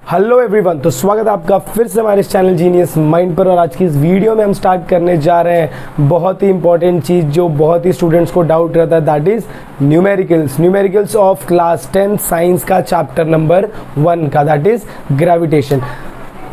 Hello everyone, तो स्वागत है आपका फिर से हमारे इस चैनल जीनियस माइंड पर। और आज की इस वीडियो में हम स्टार्ट करने जा रहे हैं बहुत ही इंपॉर्टेंट चीज़ जो बहुत ही स्टूडेंट्स को डाउट रहता है, that is numericals of class 10 science का चैप्टर नंबर 1 का, दैट इज़ ग्रेविटेशन।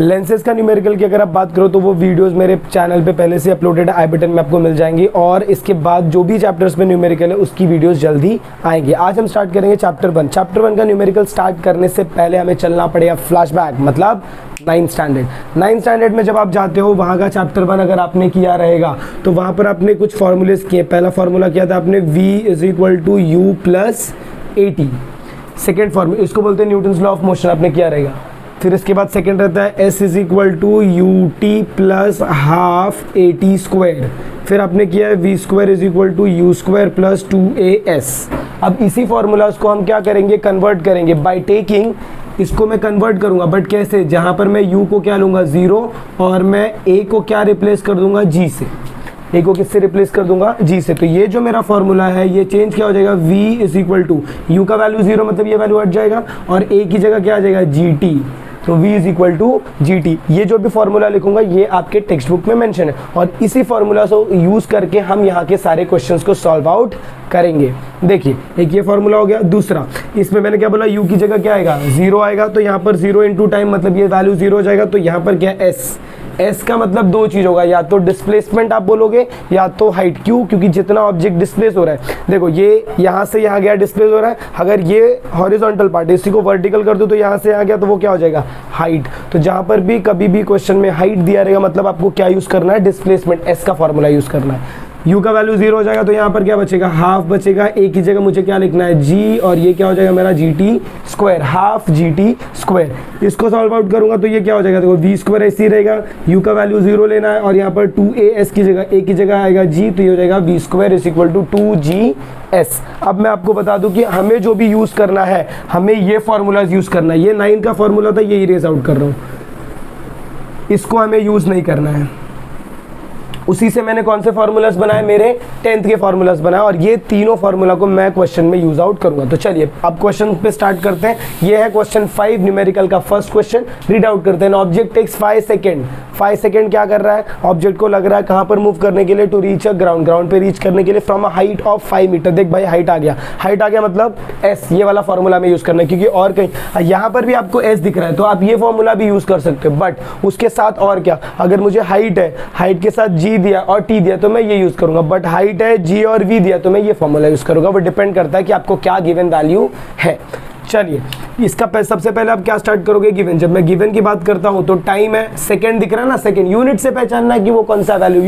लेंसेज का न्यूमेरिकल की अगर आप बात करो तो वो वीडियोस मेरे चैनल पे पहले से अपलोडेड है, आई बटन में आपको मिल जाएंगी। और इसके बाद जो भी चैप्टर्स में न्यूमेरिकल है उसकी वीडियोस जल्दी आएंगी। आज हम स्टार्ट करेंगे चैप्टर 1। चैप्टर 1 का न्यूमेरिकल स्टार्ट करने से पहले हमें चलना पड़ेगा फ्लैशबैक, मतलब 9th स्टैंडर्ड में जब आप जाते हो वहाँ का चैप्टर 1 अगर आपने किया रहेगा तो वहाँ पर आपने कुछ फॉर्मूलेस किए। पहला फॉर्मूला किया था आपने v = u + at। Second formula इसको बोलते हैं न्यूटन्स लॉ ऑफ मोशन, आपने किया रहेगा। फिर इसके बाद सेकेंड रहता है s = ut + ½ at²। फिर आपने किया है v² = u² + 2as। अब इसी फॉर्मूलाज को हम क्या करेंगे, कन्वर्ट करेंगे बाय टेकिंग। इसको मैं कन्वर्ट करूंगा, बट कैसे? जहां पर मैं u को क्या लूंगा 0 और मैं a को क्या रिप्लेस कर दूंगा g से। a को किससे रिप्लेस कर दूंगा? g से। तो ये जो मेरा फॉर्मूला है ये चेंज क्या हो जाएगा, v = u का वैल्यू 0 मतलब ये वैल्यू हट जाएगा और a की जगह क्या आ जाएगा gt। तो v = gt। ये जो भी फॉर्मूला लिखूंगा ये आपके टेक्स्ट बुक में मेंशन है और इसी फॉर्मूला को यूज़ करके हम यहाँ के सारे क्वेश्चंस को सॉल्व आउट करेंगे। देखिए, एक ये फॉर्मूला हो गया। दूसरा, इसमें मैंने क्या बोला, u की जगह क्या आएगा 0 आएगा, तो यहाँ पर 0 × टाइम मतलब ये वैल्यू 0 हो जाएगा। तो यहाँ पर क्या है s का मतलब दो चीज़ होगा, या तो डिस्प्लेसमेंट आप बोलोगे या तो हाइट। क्यों? क्योंकि जितना ऑब्जेक्ट डिस्प्लेस हो रहा है, देखो ये यहाँ से यहाँ गया डिस्प्लेस हो रहा है। अगर ये हॉरिजॉन्टल पार्ट इसी को वर्टिकल कर दो तो यहाँ से यहाँ गया तो वो क्या हो जाएगा, हाइट। तो जहाँ पर भी कभी भी क्वेश्चन में हाइट दिया रहेगा मतलब आपको क्या यूज़ करना है, डिस्प्लेसमेंट, s का फॉर्मूला यूज़ करना है। u का वैल्यू 0 हो जाएगा तो यहाँ पर क्या बचेगा, ½ बचेगा। a की जगह मुझे क्या लिखना है, g, और ये क्या हो जाएगा मेरा gt², ½ gt²। इसको सॉल्व आउट करूंगा तो ये क्या हो जाएगा, देखो v² ऐसे ही रहेगा, u का वैल्यू 0 लेना है और यहाँ पर 2as की जगह a की जगह आएगा g, तो ये हो जाएगा v² = 2gs। अब मैं आपको बता दूं कि हमें जो भी यूज़ करना है, हमें ये फॉर्मूलाज यूज़ करना है। ये 9 का फॉर्मूला था, ये इरेज आउट कर रहा हूँ, इसको हमें यूज़ नहीं करना है। उसी से मैंने कौन से फार्मूलाज बनाए, मेरे 10th के फार्मूलाज बनाए और ये तीनों फार्मूला को मैं क्वेश्चन में यूज आउट करूंगा। तो चलिए अब क्वेश्चन पे स्टार्ट करते हैं। ये है क्वेश्चन 5 न्यूमेरिकल का फर्स्ट क्वेश्चन। रीड आउट करते हैं। Object takes 5 second. 5 सेकेंड क्या कर रहा है, ऑब्जेक्ट को लग रहा है कहाँ पर मूव करने के लिए, to reach a ground, ground पे रीच करने के लिए from a height of 5 metre. देख भाई हाइट आ गया, हाइट आ गया मतलब s, ये वाला फॉर्मूला में यूज करना है क्योंकि और कहीं यहाँ पर भी आपको s दिख रहा है तो आप ये फॉर्मूला भी यूज कर सकते हो। बट उसके साथ और क्या, अगर मुझे हाइट है, हाइट के साथ g दिया और t दिया तो मैं ये यूज करूंगा। बट हाइट है, g और v दिया तो मैं ये फॉर्मूला यूज करूंगा। वो डिपेंड करता है कि आपको क्या गिवन वैल्यू है। चलिए इसका सबसे पहले आप क्या स्टार्ट करोगे, गिवन। जब मैं गिवन की बात करता हूं तो टाइम है, सेकंड दिख रहा है ना, सेकंड। यूनिट से पहचानना है कि वो कौन सा वैल्यू,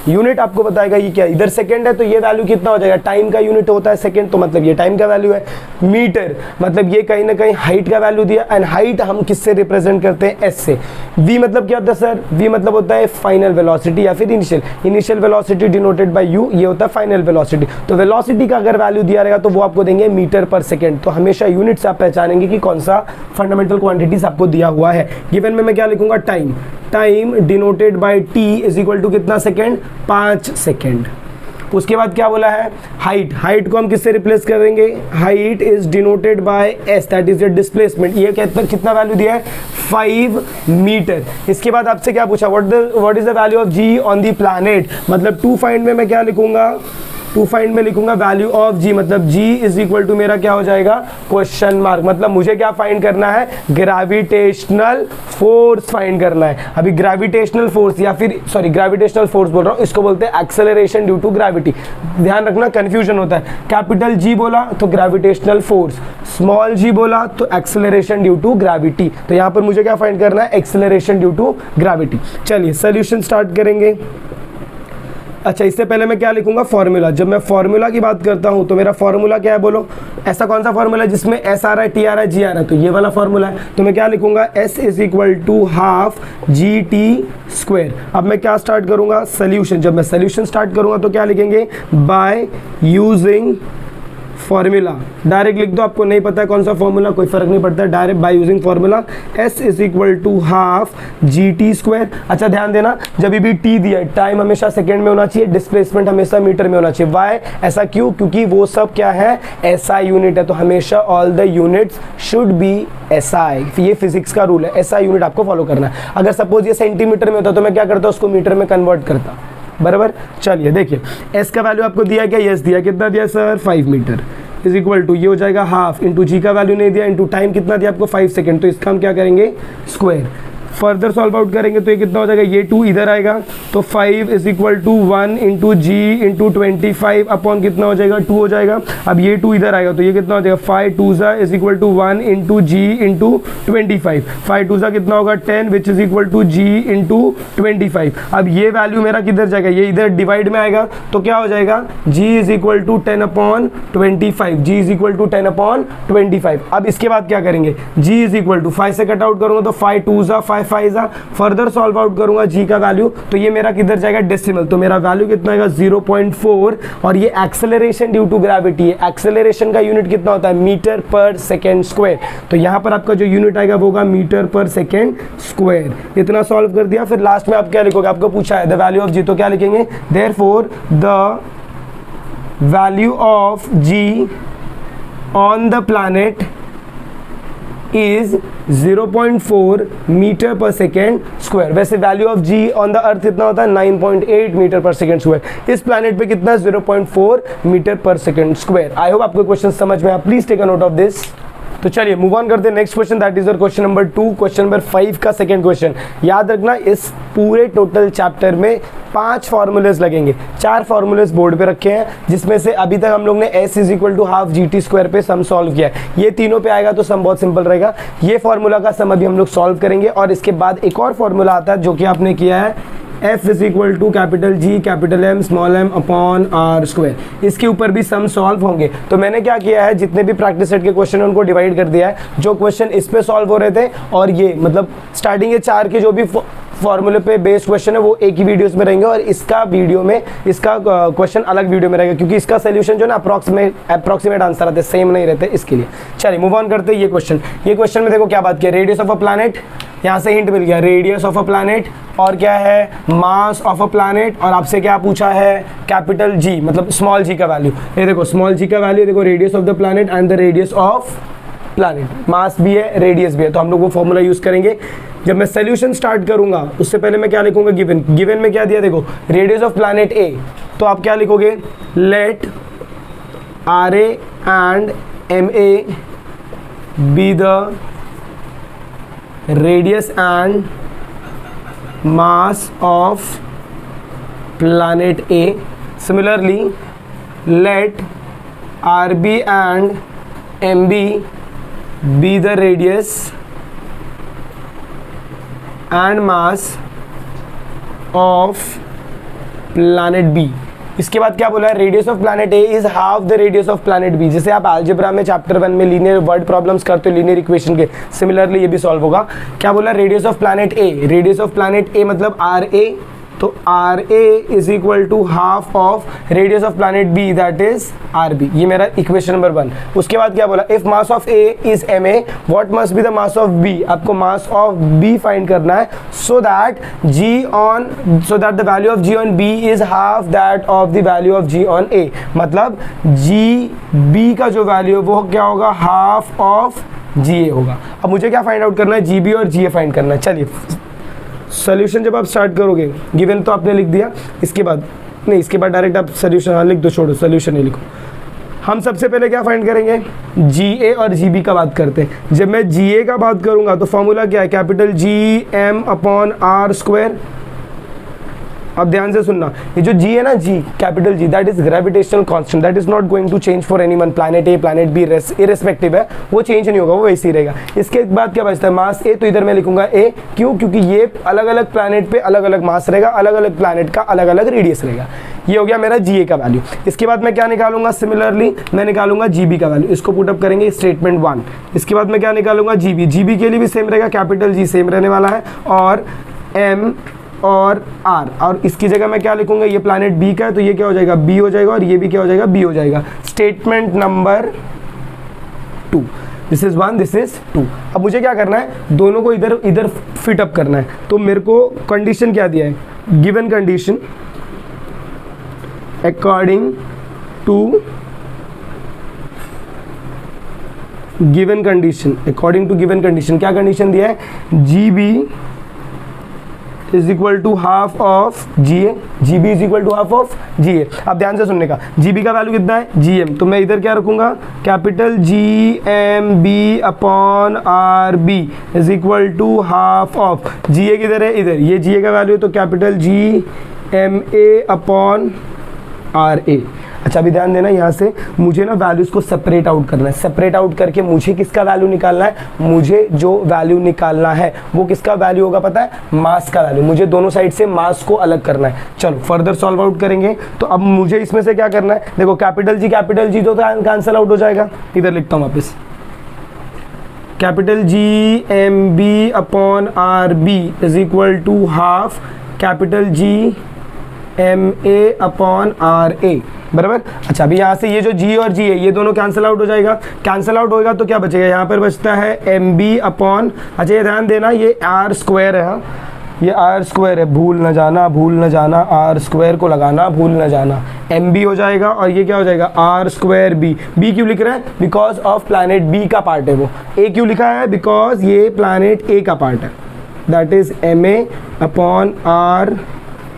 यूनिट आपको बताएगा ये क्या। इधर सेकंड है तो ये वैल्यू कितना हो जाएगा, टाइम का यूनिट होता है सेकंड, तो मतलब ये टाइम का वैल्यू है। मीटर मतलब ये कहीं ना कहीं हाइट का वैल्यू दिया, एंड हाइट हम किससे रिप्रेजेंट करते हैं, s से। v मतलब क्या होता है सर, v मतलब होता है फाइनल वेलोसिटी या फिर initial velocity denoted by u, ये होता है फाइनल वेलोसिटी। तो वेलोसिटी का अगर वैल्यू दिया रहेगा तो वो आपको देंगे मीटर पर सेकेंड। तो हमेशा यूनिट से आप पहचानेंगे कि कौन सा फंडामेंटल क्वांटिटीज आपको दिया हुआ है। गिवन में मैं क्या लिखूंगा, टाइम डिनोटेड बाय t = कितना सेकेंड, 5 सेकेंड। उसके बाद क्या बोला है, हाइट को हम किससे रिप्लेस करेंगे, height is denoted by s, that is your displacement. ये कितना वैल्यू दिया है, 5 मीटर। इसके बाद आपसे क्या पूछा, what is the value of g on the planet, मतलब टू फाइंड में मैं क्या लिखूंगा, टू फाइंड में लिखूंगा वैल्यू ऑफ g, मतलब g = मेरा क्या हो जाएगा, क्वेश्चन मार्क। मतलब मुझे क्या फाइंड करना है, ग्रेविटेशनल फोर्स फाइंड करना है। अभी ग्रेविटेशनल फोर्स या फिर ग्रेविटेशनल फोर्स बोल रहा हूँ, इसको बोलते हैं एक्सेलरेशन ड्यू टू ग्रेविटी। ध्यान रखना कंफ्यूजन होता है, कैपिटल G बोला तो ग्रेविटेशनल फोर्स, स्मॉल g बोला तो एक्सेलरेशन ड्यू टू ग्रेविटी। तो यहाँ पर मुझे क्या फाइंड करना है, एक्सेलरेशन ड्यू टू ग्रेविटी। चलिए सोल्यूशन स्टार्ट करेंगे। अच्छा, इससे पहले मैं क्या लिखूंगा, फॉर्मूला। जब मैं फॉर्मूला की बात करता हूं तो मेरा फॉर्मूला क्या है, बोलो। ऐसा कौन सा फॉर्मूला है जिसमें s आ रहा है, t आ रहा है, g आ रहा है, तो ये वाला फॉर्मूला है। तो मैं क्या लिखूंगा, s = ½ gt²। अब मैं क्या स्टार्ट करूंगा, सोल्यूशन। जब मैं सोल्यूशन स्टार्ट करूंगा तो क्या लिखेंगे, बाय यूजिंग फॉर्मूला डायरेक्ट लिख दो, आपको नहीं पता है कौन सा फॉर्मूला कोई फर्क नहीं पड़ता, direct by using formula S is equal to half GT²। अच्छा ध्यान देना, जब भी T दिया है टाइम हमेशा सेकेंड में होना चाहिए, डिस्प्लेसमेंट हमेशा मीटर में होना चाहिए। वाई ऐसा क्यों? क्योंकि वो सब क्या है, SI यूनिट है, तो हमेशा all the units should be SI। ये फिजिक्स का रूल है, SI यूनिट आपको फॉलो करना है। अगर सपोज ये सेंटीमीटर में होता तो मैं क्या करता, उसको मीटर में कन्वर्ट करता, बराबर। चलिए देखिए, S का वैल्यू आपको दिया क्या, यस दिया, कितना दिया sir 5 metre is equal to ये हो जाएगा हाफ इंटू G का वैल्यू नहीं दिया इंटू टाइम कितना दिया आपको 5 सेकेंड, तो इसका हम क्या करेंगे स्क्वायर। फर्दर सॉल्व आउट करेंगे तो ये कितना हो जाएगा, ये 2 इधर आएगा तो 5 is equal to 1 into G into 25 upon कितना हो जाएगा 2 हो जाएगा। अब ये 2 इधर आएगा तो ये कितना हो जाएगा 5 2 is equal to 1 into G into 25, 5 2 कितना होगा 10 which is equal to G into 25। अब ये वैल्यू मेरा किधर जाएगा, ये इधर डिवाइड में आएगा तो क्या हो जाएगा G is equal to 10 upon 25, G is equal to 10 upon 25। अब इसके बाद क्या करेंगे, G इज इक्वल टू 5 से कट आउट करूंगा तो 5 2 5 5 फर्दर सॉल्व आउट करूंगा G का वैल्यू तो ये मेरा किधर जाएगा डेसिमल, तो मेरा वैल्यू कितना आएगा 0.4। और ये एक्सेलरेशन ड्यू टू ग्रेविटी है, एक्सेलरेशन का यूनिट कितना होता है मीटर पर सेकेंड स्क्वायर, तो यहां पर आपका जो यूनिट आएगा वो होगा मीटर पर सेकेंड स्क्वायर। इतना सॉल्व कर दिया, फिर लास्ट में आप क्या लिखोगे, आपको पूछा है द वैल्यू ऑफ G, तो क्या लिखेंगे therefore the value of G on the planet is 0.4 metre per second square. वैसे value of G on the earth कितना होता है 9.8 मीटर पर सेकेंड स्क्वायर, इस प्लैनेट पे कितना 0.4 metre per second square. I hope आपको क्वेश्चन समझ में आया, please take a note of this. तो चलिए मूव ऑन करते हैं next question, that is question number 2, question number 5 का सेकंड क्वेश्चन। याद रखना इस पूरे टोटल चैप्टर में 5 फॉर्मूलेज लगेंगे, 4 फॉर्मूलेज बोर्ड पे रखे हैं जिसमें से अभी तक हम लोग ने S is equal to half GT² पे सम सॉल्व किया है। ये तीनों पे आएगा तो सम बहुत सिंपल रहेगा, ये फॉर्मूला का सम अभी हम लोग सॉल्व करेंगे। और इसके बाद एक और फॉर्मूला आता है जो कि आपने किया है F is equal to capital G capital M small m upon R square, इसके ऊपर भी सम सॉल्व होंगे। तो मैंने क्या किया है, जितने भी प्रैक्टिस सेट के क्वेश्चन है उनको डिवाइड कर दिया है, जो क्वेश्चन इस पे सॉल्व हो रहे थे और ये मतलब स्टार्टिंग के 4 के जो भी फॉर्मूले पे बेस्ड क्वेश्चन है वो एक ही वीडियोस में रहेंगे और इसका वीडियो में इसका क्वेश्चन अलग वीडियो में रहेगा, क्योंकि इसका सोल्यूशन जो ना अप्रॉक्सीमेट आंसर आते सेम नहीं रहते इसके लिए। चलिए मूव ऑन करते हैं। ये क्वेश्चन में देखो क्या बात किया, रेडियस ऑफ अ प्लैनेट, यहाँ से हिंट मिल गया, रेडियस ऑफ अ प्लैनेट और क्या है मास ऑफ अ प्लैनेट, और आपसे क्या पूछा है कैपिटल G मतलब स्मॉल g का वैल्यू। ये देखो स्मॉल g का वैल्यू, देखो radius of the planet and the radius of planet, mass भी है रेडियस भी है, तो हम लोग वो फॉर्मूला यूज करेंगे। जब मैं सोल्यूशन स्टार्ट करूंगा उससे पहले मैं क्या लिखूंगा, गिवन में क्या दिया, देखो रेडियस ऑफ प्लैनेट A, तो आप क्या लिखोगे let RA and MA be the radius and mass of planet A. Similarly, let RB and MB be the radius and mass of planet B. इसके बाद क्या बोला है, radius of planet A is half the radius of planet B. जैसे आप algebra में chapter 1 में linear word problems करते हो लीनियर इक्वेशन के, सिमिलरली ये भी सॉल्व होगा। क्या बोला, radius of planet A, radius of planet A मतलब आर ए, तो R A is equal to half of radius of planet B that is R B. ये मेरा इक्वेशन नंबर 1। उसके बाद क्या बोला, if mass of A is M A what must be the mass of B, आपको mass of B find करना है, so that the value of G on B is half that of the value of G on A, मतलब G B का जो value है वो क्या होगा, हाफ ऑफ जी ए होगा। अब मुझे क्या फाइंड आउट करना है, जी बी और जी ए फाइंड करना है। चलिए सोल्यूशन जब आप स्टार्ट करोगे, गिवन तो आपने लिख दिया, इसके बाद डायरेक्ट आप सोल्यूशन लिख दो, छोड़ो सोल्यूशन नहीं लिखो। हम सबसे पहले क्या फाइंड करेंगे, जी ए और जी बी का बात करते हैं। जब मैं जी ए का बात करूंगा तो फॉर्मूला क्या है, capital G M upon R square. अब ध्यान से सुनना, ये जो जी है ना, G capital G that is gravitational constant, that is not going to change for anyone, planet A planet B irrespective है, वो चेंज नहीं होगा, वो वैसे ही रहेगा। इसके बाद क्या बचता है, मास ए, तो इधर मैं लिखूंगा ए, क्यों, क्योंकि ये अलग अलग प्लैनेट पे अलग अलग मास रहेगा, अलग अलग प्लैनेट का अलग अलग रेडियस रहेगा। ये हो गया मेरा जी ए का वैल्यू। इसके बाद मैं क्या निकालूंगा, सिमिलरली मैं निकालूंगा जी बी का वैल्यू, इसको पुटअप करेंगे स्टेटमेंट 1। इसके बाद मैं क्या निकालूंगा, जी बी के लिए भी सेम रहेगा, कैपिटल जी सेम रहने वाला है, और एम और R, और इसकी जगह मैं क्या लिखूंगा, ये प्लैनेट बी का है तो ये क्या हो जाएगा, बी हो जाएगा, और ये भी क्या हो जाएगा, बी हो जाएगा। Statement number 2, this is 1, this is 2। अब मुझे क्या करना है, दोनों को इधर इधर फिट अप करना है। तो मेरे को कंडीशन क्या दिया है, given condition according to given condition, according to given condition क्या कंडीशन दिया है, G B is equal to half of G A, G B is equal to half of G A. अब ध्यान से सुनने का, जी बी का value कितना है, जी एम, तो मैं इधर क्या रखूंगा, capital G M B upon R B is equal to half of G A, किधर है, इधर, ये जी ए का वैल्यू है तो capital G M A upon R A. अच्छा अभी ध्यान देना, यहाँ से मुझे ना वैल्यूज़ को सेपरेट आउट करना है। सेपरेट आउट करके मुझे किसका वैल्यू निकालना है, मुझे जो वैल्यू निकालना है वो किसका वैल्यू होगा पता है, मास का वैल्यू। मुझे दोनों साइड से मास को अलग करना है। चलो फर्दर सॉल्व आउट करेंगे। तो अब मुझे इसमें से क्या करना है, देखो कैपिटल जी तो कैंसिल आउट हो जाएगा, इधर लिखता हूँ वापस, capital G M B upon R B is equal to half capital G M A upon R A, बराबर। अच्छा अभी यहाँ से ये जो जी और जी है ये दोनों कैंसिल आउट हो जाएगा, कैंसिल आउट होएगा तो क्या बचेगा, यहाँ पर बचता है एम बी अपॉन, अच्छा ये ध्यान देना ये आर स्क्वायर है, ये आर स्क्वायर है, भूल न जाना, आर स्क्वायर को लगाना भूल न जाना, एम बी हो जाएगा और ये क्या हो जाएगा, आर स्क्वायर बी। बी क्यों लिख रहा है, बिकॉज ऑफ प्लैनेट बी का पार्ट है वो। ए क्यों लिखा है, बिकॉज ये प्लैनेट ए का पार्ट है, that is M A upon R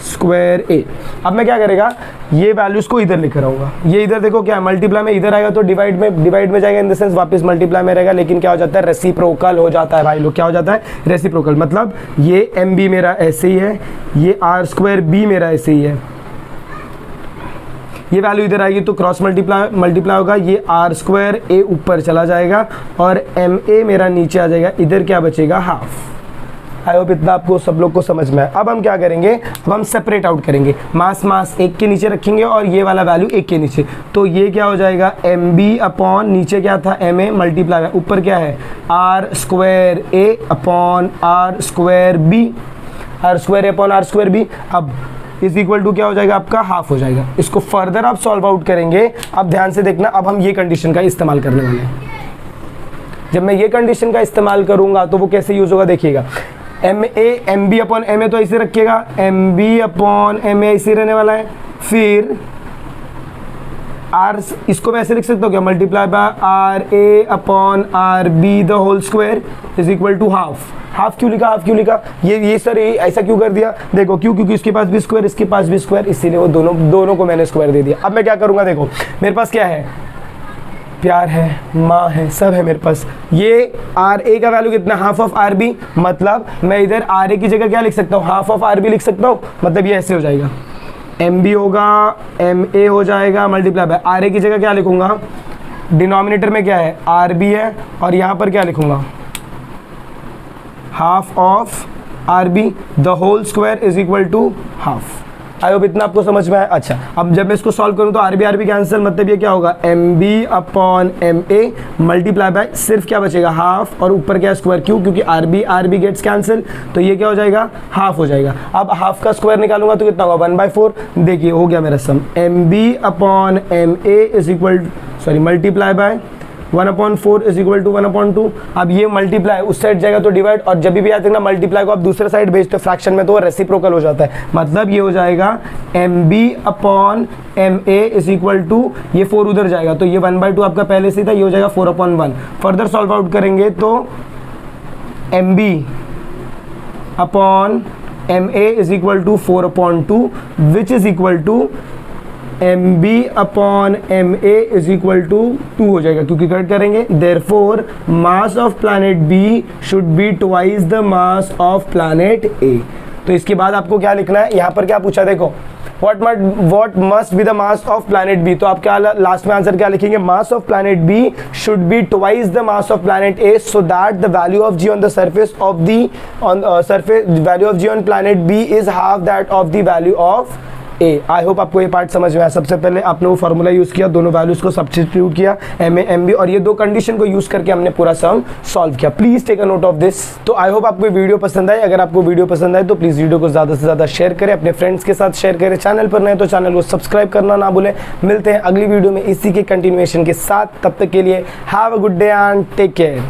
square A. अब मैं क्या करेगा, ये वैल्यूज को इधर लेकर आऊंगा, ये इधर देखो क्या है, मल्टीप्लाई में इधर आएगा तो डिवाइड में जाएगा, इन द सेंस वापस मल्टीप्लाई में रहेगा, लेकिन क्या हो जाता है, रेसिप्रोकल हो जाता है भाई लोग। क्या हो जाता है, रेसिप्रोकल, मतलब ये एम बी मेरा ऐसे ही है, ये आर स्क्वायर बी मेरा ऐसे ही है, ये वैल्यू इधर आएगी तो क्रॉस मल्टीप्लाई होगा, ये आर स्क्वायर ए ऊपर चला जाएगा और एम ए मेरा नीचे आ जाएगा, इधर क्या बचेगा, हाफ। आई होप इतना आपको सब लोग को समझ में है। अब हम क्या करेंगे, अब हम सेपरेट आउट करेंगे, मास एक के नीचे रखेंगे और ये वाला वैल्यू एक के नीचे, तो ये क्या हो जाएगा, एम बी अपॉन नीचे क्या था, एम ए मल्टीप्लाई ऊपर क्या है, R square A upon R square B, R square A upon R square B. अब इज इक्वल टू क्या हो जाएगा आपका, हाफ हो जाएगा। इसको फर्दर आप सॉल्व आउट करेंगे। अब ध्यान से देखना, अब हम ये कंडीशन का इस्तेमाल करने वाले हैं। जब मैं ये कंडीशन का इस्तेमाल करूंगा तो वो कैसे यूज होगा देखिएगा, M B upon M A तो ऐसे रखिएगा, M B upon M A ऐसे रहने वाला है, फिर आर, इसको मैं ऐसे लिख सकता हूँ क्या, multiply by R A upon R B the whole square is equal to half. Half क्यों लिखा, ये सर ऐसा क्यों कर दिया, देखो क्यों, क्योंकि इसके पास भी स्क्वायर, इसके पास भी स्क्वायर, इसीलिए वो दोनों को मैंने स्क्वायर दे दिया। अब मैं क्या करूँगा, देखो मेरे पास क्या है, प्यार है, माँ है, सब है मेरे पास। ये आर ए का वैल्यू कितना, हाफ ऑफ आर बी, मतलब मैं इधर आर ए की जगह क्या लिख सकता हूँ, हाफ ऑफ आर बी लिख सकता हूँ, मतलब ये ऐसे हो जाएगा, एम बी होगा, एम ए हो जाएगा, मल्टीप्लाई बाय आर ए की जगह क्या लिखूंगा, डिनोमिनेटर में क्या है, आर बी है, और यहाँ पर क्या लिखूंगा, half of R B the whole square is equal to half. I hope इतना आपको समझ में आया। अच्छा अब जब मैं इसको सॉल्व करूं तो आर बी कैंसिल, मतलब ये क्या होगा, M B upon M A multiply by सिर्फ क्या बचेगा, हाफ, और ऊपर क्या स्क्वायर, क्यों, क्योंकि आर बी गेट्स कैंसिल, तो ये क्या हो जाएगा, हाफ हो जाएगा। अब हाफ का स्क्वायर निकालूंगा तो कितना होगा, 1/4। देखिए हो गया मेरा sum, M B upon M A is equal, sorry multiply by 1/4 is equal to 1/2। अब ये मल्टीप्लाई उस साइड जाएगा तो डिवाइड, और जब भी याद रखना मल्टीप्लाई को आप दूसरे साइड भेजते हो फ्रैक्शन में तो वो रेसिप्रोकल हो जाता है, मतलब ये हो जाएगा M B upon M A is equal to, ये 4 उधर जाएगा तो ये 1/2 आपका पहले से था, ये हो जाएगा 4/1। फर्दर सॉल्व आउट करेंगे तो M B upon M A is equal to 4/2 which is equal to M B upon M A is equal to 2 हो जाएगा, क्योंकि कट करेंगे। Therefore mass of planet B should be twice the mass of planet A. तो इसके बाद आपको क्या लिखना है, यहाँ पर क्या पूछा देखो, what must be the mass of planet B, तो आप क्या लास्ट में आंसर क्या लिखेंगे, mass of planet B should be twice the mass of planet A so that the value of G on the surface of the value of G on planet B is half that of the value of A. I hope आपको ये part समझ में आया। सबसे पहले आपने वो formula use किया, दोनों वैल्यूज़ को सब्स्टिट्यूट किया, एम ए एम बी, और ये दो कंडीशन को यूज़ करके हमने पूरा सम सॉल्व किया। Please take a note of this. तो आई होप आपको वीडियो पसंद आए। अगर आपको वीडियो पसंद आए तो प्लीज़ वीडियो को ज़्यादा से ज़्यादा शेयर करें, अपने फ्रेंड्स के साथ शेयर करें। चैनल पर नए तो चैनल को सब्सक्राइब करना ना भूलें। मिलते हैं अगली वीडियो में इसी के कंटिन्यूएशन के साथ। तब तक के लिए have a good day and take care.